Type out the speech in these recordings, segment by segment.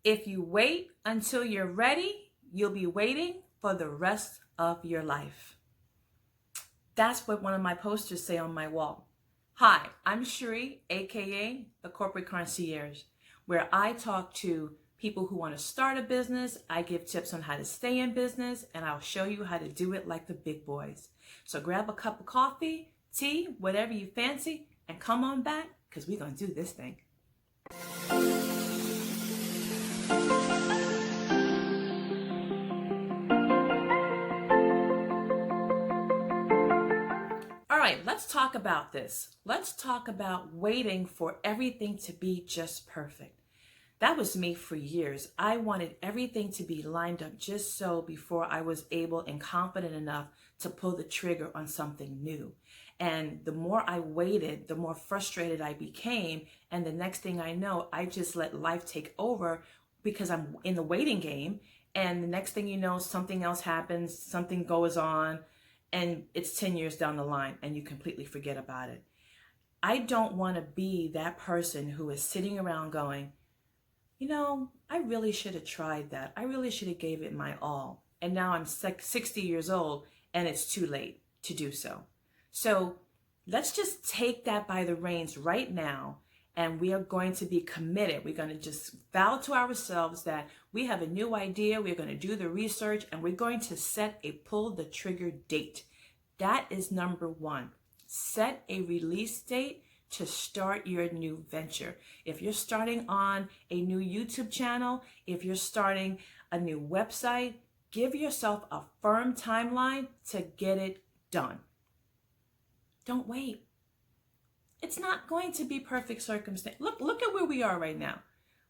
If you wait until you're ready, you'll be waiting for the rest of your life. That's what one of my posters say on my wall. Hi, I'm Shri, aka the Corporate Concierge, where I talk to people who want to start a business. I give tips on how to stay in business, and I'll show you how to do it like the big boys. So grab a cup of coffee, tea, whatever you fancy, and come on back, because we're going to do this thing. All right, let's talk about this. Let's talk about waiting for everything to be just perfect. That was me for years. I wanted everything to be lined up just so before I was able and confident enough to pull the trigger on something new. And the more I waited, the more frustrated I became. And the next thing I know, I just let life take over because I'm in the waiting game. And the next thing you know, something else happens, something goes on, and it's 10 years down the line and you completely forget about it. I don't want to be that person who is sitting around going, I really should have tried that. I really should have gave it my all. And now I'm 60 years old and it's too late to do so. So let's just take that by the reins right now, and we are going to be committed. We're going to just vow to ourselves that we have a new idea. We're going to do the research, and we're going to set a pull the trigger date. That is number one. Set a release date to start your new venture. If you're starting on a new YouTube channel, if you're starting a new website, give yourself a firm timeline to get it done. Don't wait. It's not going to be perfect circumstance. Look at where we are right now.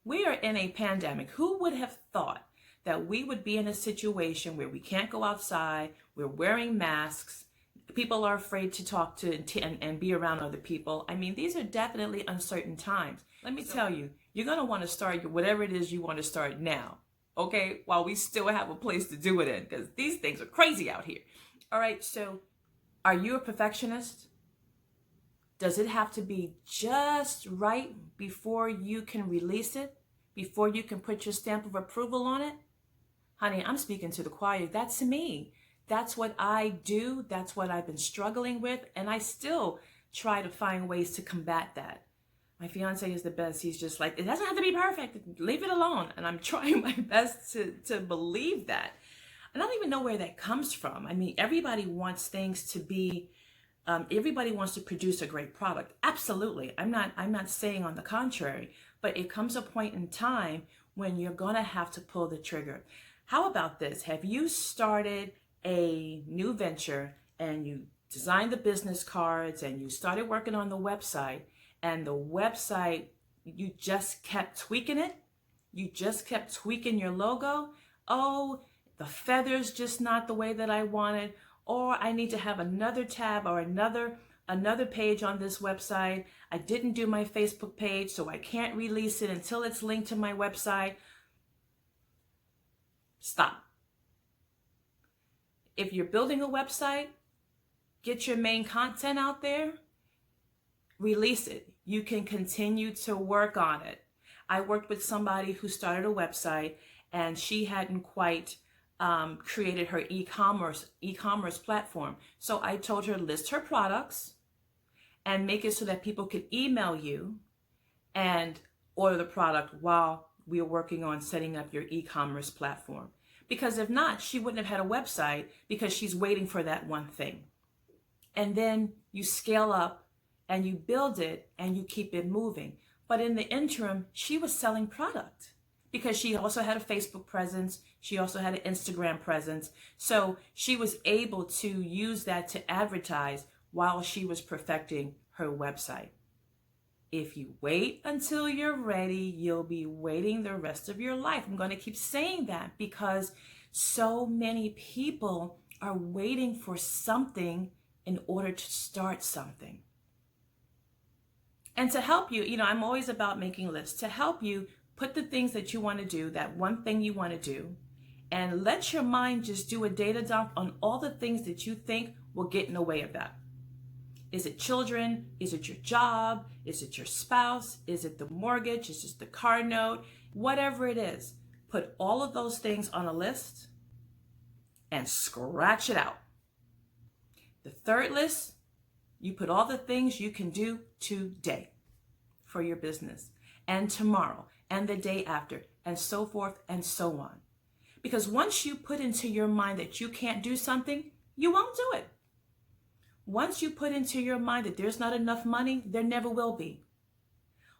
We are in a pandemic. Who would have thought that we would be in a situation where we can't go outside, we're wearing masks, people are afraid to talk to and be around other people. I mean, these are definitely uncertain times. Let me tell you, you're going to want to start whatever it is you want to start now, okay, while we still have a place to do it in, because these things are crazy out here. All right, so are you a perfectionist? Does it have to be just right before you can release it? Before you can put your stamp of approval on it? Honey, I'm speaking to the choir. That's me. That's what I do. That's what I've been struggling with. And I still try to find ways to combat that. My fiance is the best. He's just like, it doesn't have to be perfect. Leave it alone. And I'm trying my best to believe that. And I don't even know where that comes from. I mean, everybody wants things to be, everybody wants to produce a great product. Absolutely. I'm not saying on the contrary, but it comes a point in time when you're going to have to pull the trigger. How about this? Have you started a new venture and you designed the business cards and you started working on the website, and the website, you just kept tweaking it? You just kept tweaking your logo? Oh, the feather's just not the way that I wanted. Or I need to have another tab or another page on this website. I didn't do my Facebook page, so I can't release it until it's linked to my website. Stop. If you're building a website, get your main content out there, release it. You can continue to work on it. I worked with somebody who started a website and she hadn't quite created her e-commerce platform. So I told her, list her products and make it so that people could email you and order the product while we are working on setting up your e-commerce platform. Because if not, she wouldn't have had a website because she's waiting for that one thing. And then you scale up and you build it and you keep it moving. But in the interim, she was selling product, because she also had a Facebook presence. She also had an Instagram presence. So she was able to use that to advertise while she was perfecting her website. If you wait until you're ready, you'll be waiting the rest of your life. I'm going to keep saying that because so many people are waiting for something in order to start something. And to help you, I'm always about making lists. To help you, put the things that you want to do, that one thing you want to do, and let your mind just do a data dump on all the things that you think will get in the way of that. Is it children? Is it your job? Is it your spouse? Is it the mortgage? Is it the car note? Whatever it is, put all of those things on a list and scratch it out. The third list, you put all the things you can do today for your business, and tomorrow, and the day after, and so forth and so on. Because once you put into your mind that you can't do something, you won't do it. Once you put into your mind that there's not enough money, there never will be.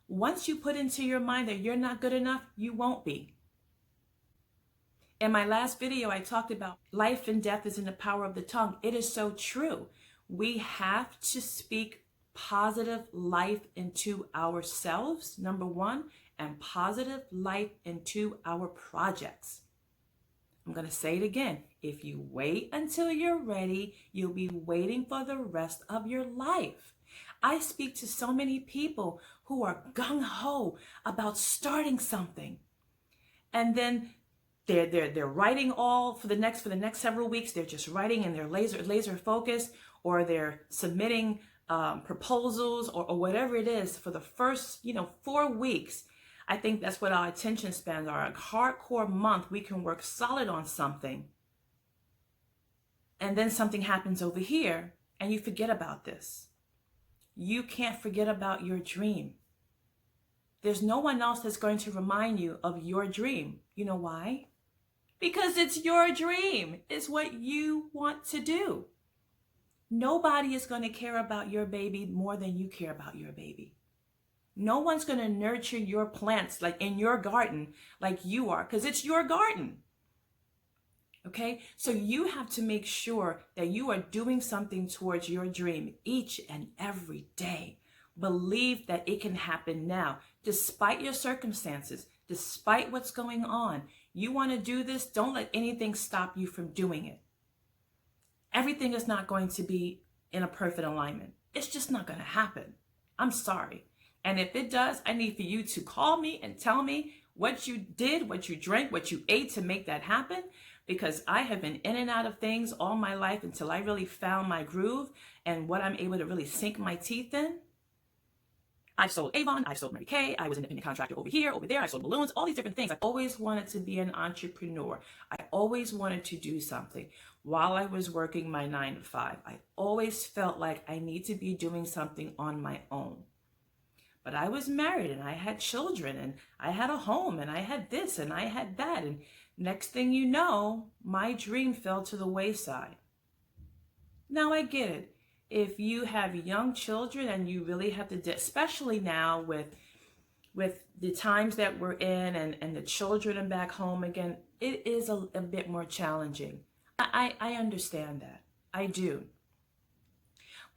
Once you put into your mind that you're not good enough, you won't be. In my last video, I talked about life and death is in the power of the tongue. It is so true. We have to speak positive life into ourselves, number one, and positive life into our projects. I'm going to say it again. If you wait until you're ready, you'll be waiting for the rest of your life. I speak to so many people who are gung-ho about starting something. And then they're writing all for the next several weeks. They're just writing and they're laser focused, or they're submitting proposals or whatever it is for the first 4 weeks. I think that's what our attention spans are. A hardcore month, we can work solid on something. And then something happens over here and you forget about this. You can't forget about your dream. There's no one else that's going to remind you of your dream. You know why? Because it's your dream. It's what you want to do. Nobody is going to care about your baby more than you care about your baby. No one's going to nurture your plants like in your garden like you are, because it's your garden. Okay? So you have to make sure that you are doing something towards your dream each and every day. Believe that it can happen now, despite your circumstances, despite what's going on. You want to do this, don't let anything stop you from doing it. Everything is not going to be in a perfect alignment. It's just not going to happen. I'm sorry. And if it does, I need for you to call me and tell me what you did, what you drank, what you ate to make that happen. Because I have been in and out of things all my life until I really found my groove and what I'm able to really sink my teeth in. I've sold Avon, I've sold Mary Kay, I was an independent contractor over here, over there, I sold balloons, all these different things. I always wanted to be an entrepreneur. I always wanted to do something. While I was working my 9 to 5, I always felt like I need to be doing something on my own. But I was married and I had children and I had a home and I had this and I had that. And next thing you know, my dream fell to the wayside. Now I get it. If you have young children and you really have to, especially now with the times that we're in and the children are back home again, it is a bit more challenging. I understand that. I do.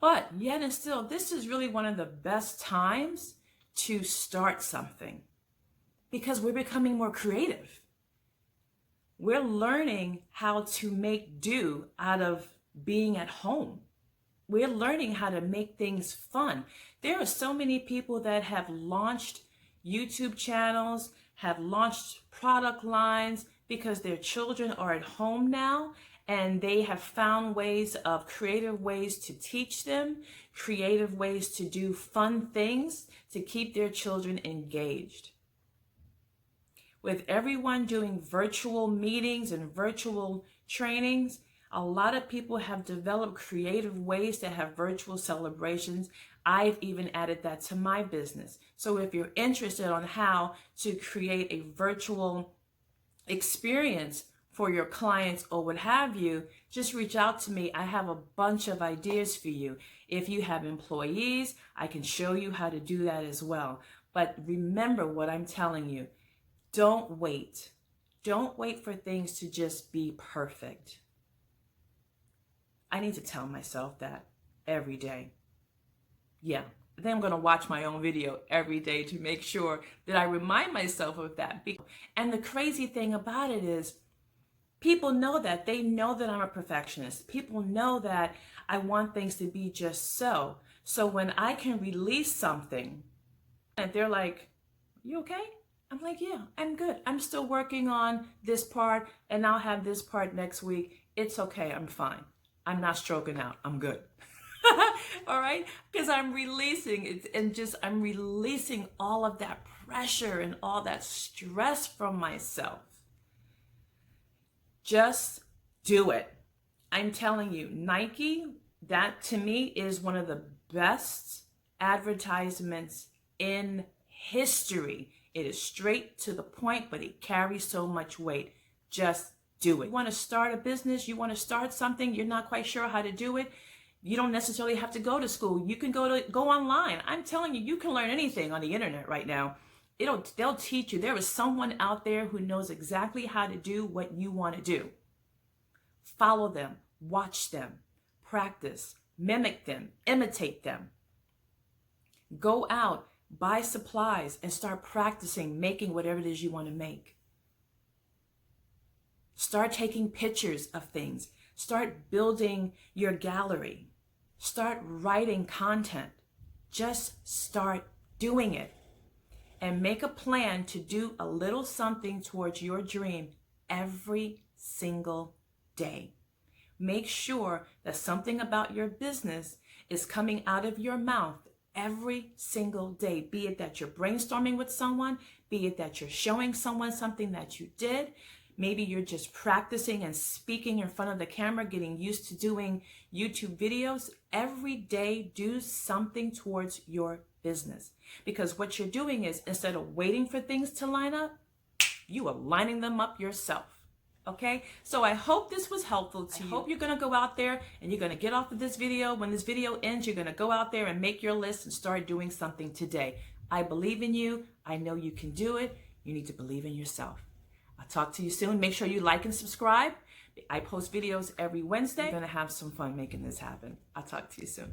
But yet and still, this is really one of the best times to start something because we're becoming more creative. We're learning how to make do out of being at home. We're learning how to make things fun. There are so many people that have launched YouTube channels, have launched product lines because their children are at home now and they have found creative ways to teach them, creative ways to do fun things to keep their children engaged. With everyone doing virtual meetings and virtual trainings, a lot of people have developed creative ways to have virtual celebrations. I've even added that to my business. So if you're interested on how to create a virtual experience for your clients or what have you, just reach out to me. I have a bunch of ideas for you. If you have employees, I can show you how to do that as well. But remember what I'm telling you. Don't wait. Don't wait for things to just be perfect. I need to tell myself that every day. Yeah, then I'm going to watch my own video every day to make sure that I remind myself of that. And the crazy thing about it is people know that. They know that I'm a perfectionist. People know that I want things to be just so. So when I can release something and they're like, "You okay?" I'm like, "Yeah, I'm good. I'm still working on this part and I'll have this part next week. It's okay. I'm fine. I'm not stroking out. I'm good." All right? Because I'm releasing it and I'm releasing all of that pressure and all that stress from myself. Just do it. I'm telling you, Nike, that to me is one of the best advertisements in history. It is straight to the point, but it carries so much weight. Just do it. You want to start a business, you want to start something, you're not quite sure how to do it. You don't necessarily have to go to school. You can go online. I'm telling you, you can learn anything on the internet right now. They'll teach you. There is someone out there who knows exactly how to do what you want to do. Follow them, watch them, practice, mimic them, imitate them. Go out, buy supplies, and start practicing making whatever it is you want to make. Start taking pictures of things. Start building your gallery. Start writing content. Just start doing it. And make a plan to do a little something towards your dream every single day. Make sure that something about your business is coming out of your mouth every single day. Be it that you're brainstorming with someone, be it that you're showing someone something that you did. Maybe you're just practicing and speaking in front of the camera, getting used to doing YouTube videos. Every day, do something towards your business. Because what you're doing is, instead of waiting for things to line up, you are lining them up yourself. Okay? So I hope this was helpful to you. I hope you're going to go out there and you're going to get off of this video. When this video ends, you're going to go out there and make your list and start doing something today. I believe in you. I know you can do it. You need to believe in yourself. I'll talk to you soon. Make sure you like and subscribe. I post videos every Wednesday. I'm going to have some fun making this happen. I'll talk to you soon.